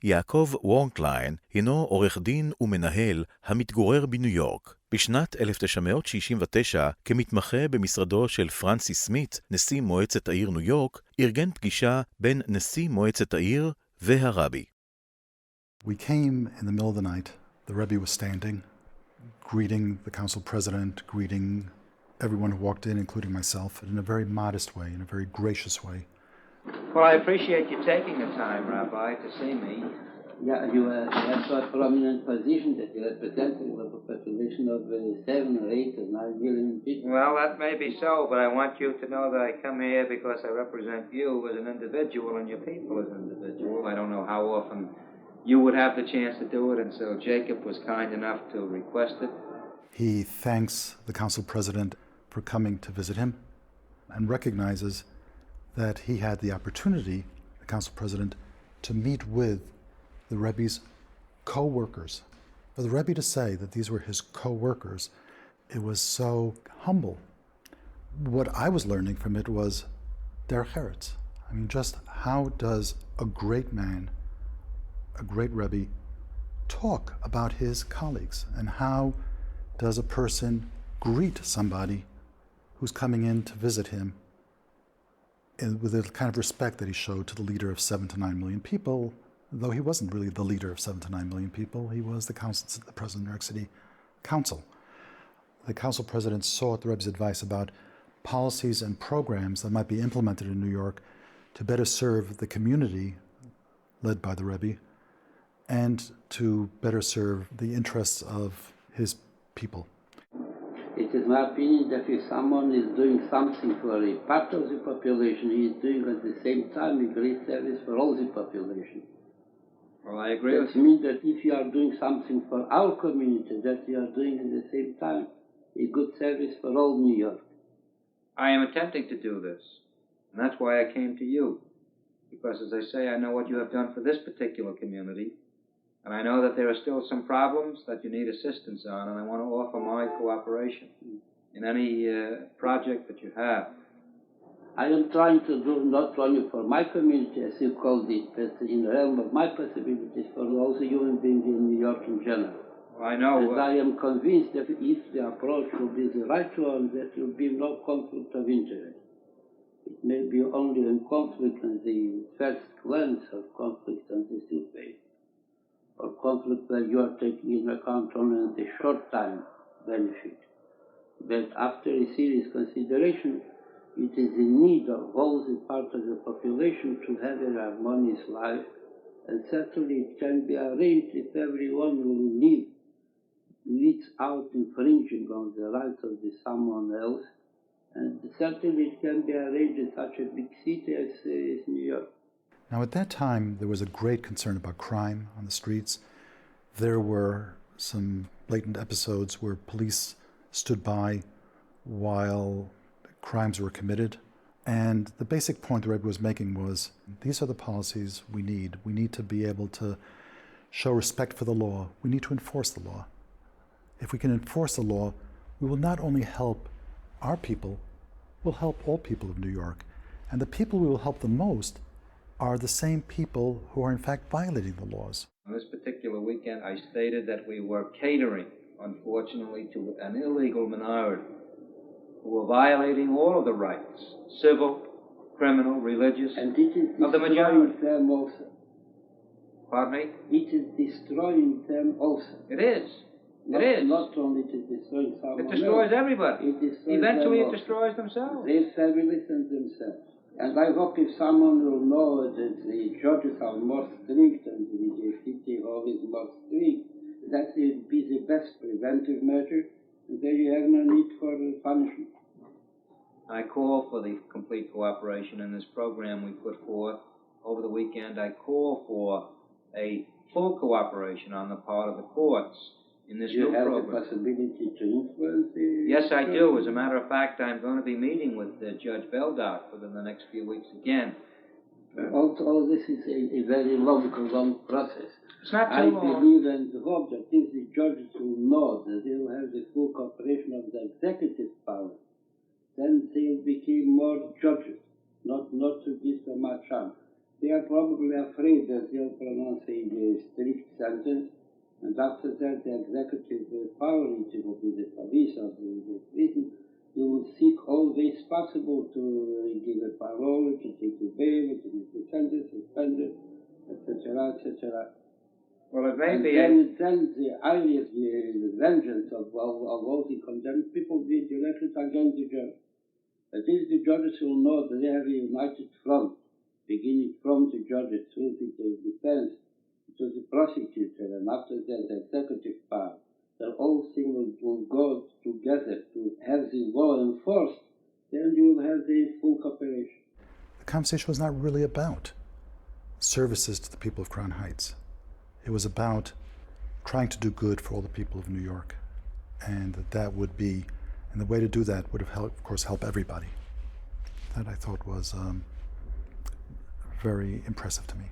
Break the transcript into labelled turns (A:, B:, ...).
A: יעקב וורקליין הינו עורך דין ומנהל המתגורר בניו יורק. בשנת 1969, כמתמחה במשרדו של פרנסיס סמית, נשיא מועצת העיר ניו יורק, ארגן פגישה בין נשיא מועצת העיר והרבי.
B: We came in the middle of the night. The Rebbe was standing, greeting the council president, greeting everyone who walked in, including myself, in a very modest way, in a very gracious way.
C: Well, I appreciate you taking the time, Rabbi, to see me.
D: Yeah, you have a prominent position that you represent a population of 7 or 8 or 9 million people.
C: Well, that may be so, but I want you to know that I come here because I represent you as an individual and your people as an individual. I don't know how often you would have the chance to do it, and so Jacob was kind enough to request it.
B: He thanks the council president for coming to visit him and recognizes that he had the opportunity, the council president, to meet with the Rebbe's co-workers. For the Rebbe to say that these were his co-workers, it was so humble. What I was learning from it was derech eretz. I mean, just how does a great man, a great Rebbe, talk about his colleagues, and how does a person greet somebody who's coming in to visit him with the kind of respect that he showed to the leader of 7 to 9 million people, though he wasn't really the leader of 7 to 9 million people. He was the president of New York City Council. The council president sought the Rebbe's advice about policies and programs that might be implemented in New York to better serve the community led by the Rebbe and to better serve the interests of his people.
D: It is my opinion that if someone is doing something for a part of the population, he is doing at the same time a great service for all the population.
C: Well, I agree with
D: you. That means that if you are doing something for our community, that you are doing at the same time a good service for all New York.
C: I am attempting to do this, and that's why I came to you. Because, as I say, I know what you have done for this particular community, and I know that there are still some problems that you need assistance on, and I want to offer my cooperation in any project that you have.
D: I am trying to do not only for my community, as you called it, but in the realm of my possibilities for all the human beings in New York in general.
C: Well, I know.
D: And I am convinced that if the approach will be the right one, there will be no conflict of interest. It may be only a conflict on the first glance or conflict on the surface, or conflict where you are taking into account only the short-time benefit. But after a serious consideration, it is the need of all the parts of the population to have a harmonious life, and certainly it can be arranged if everyone will live without infringing on the rights of someone else, and certainly it can be arranged in such a big city as New York.
B: Now, at that time, there was a great concern about crime on the streets. There were some blatant episodes where police stood by while crimes were committed. And the basic point the Rebbe was making was, these are the policies we need. We need to be able to show respect for the law. We need to enforce the law. If we can enforce the law, we will not only help our people, we'll help all people of New York. And the people we will help the most are the same people who are in fact violating the laws.
C: On this particular weekend, I stated that we were catering, unfortunately, to an illegal minority who were violating all of the rights, civil, criminal, religious,
D: and it is
C: of the majority.
D: Them also.
C: Pardon me?
D: It is destroying them also.
C: It is. It is.
D: Not only it is destroying someone
C: else. It destroys everybody.
D: It destroys
C: Eventually
D: them
C: it destroys themselves.
D: Their families and themselves. And I hope if someone will know that the judges are more strict and the city hall is more strict, that will be the best preventive measure, and then you have no need for punishment.
C: I call for the complete cooperation in this program we put forth over the weekend. I call for a full cooperation on the part of the courts in this new program.
D: You have the possibility to influence the...
C: Yes, I do. As a matter of fact, I'm going to be meeting with Judge Beldock within the next few weeks again.
D: All this is a very long process.
C: It's not too long.
D: I believe and hope that if the judges will know that they will have the full cooperation of the executive power, then they will become more judges, not to give so much chance. They are probably afraid that they'll pronounce a strict sentence, and after that the executive power, which will be the police or the prison, will seek all ways possible to give a parole, to take a bail, to make a sentence, suspended, etc., etc.
C: Well, it may
D: And
C: be.
D: then the idea, the vengeance of all the condemned people will be directed against the judge. That is, the judges will know that they have a united front, beginning from the judges through the defense to the prosecutor, and after that the executive power. That all things will go together to have the law enforced, then you will have the full cooperation.
B: The conversation was not really about services to the people of Crown Heights. It was about trying to do good for all the people of New York, and that would be, and the way to do that would have helped, of course, help everybody. That I thought was very impressive to me.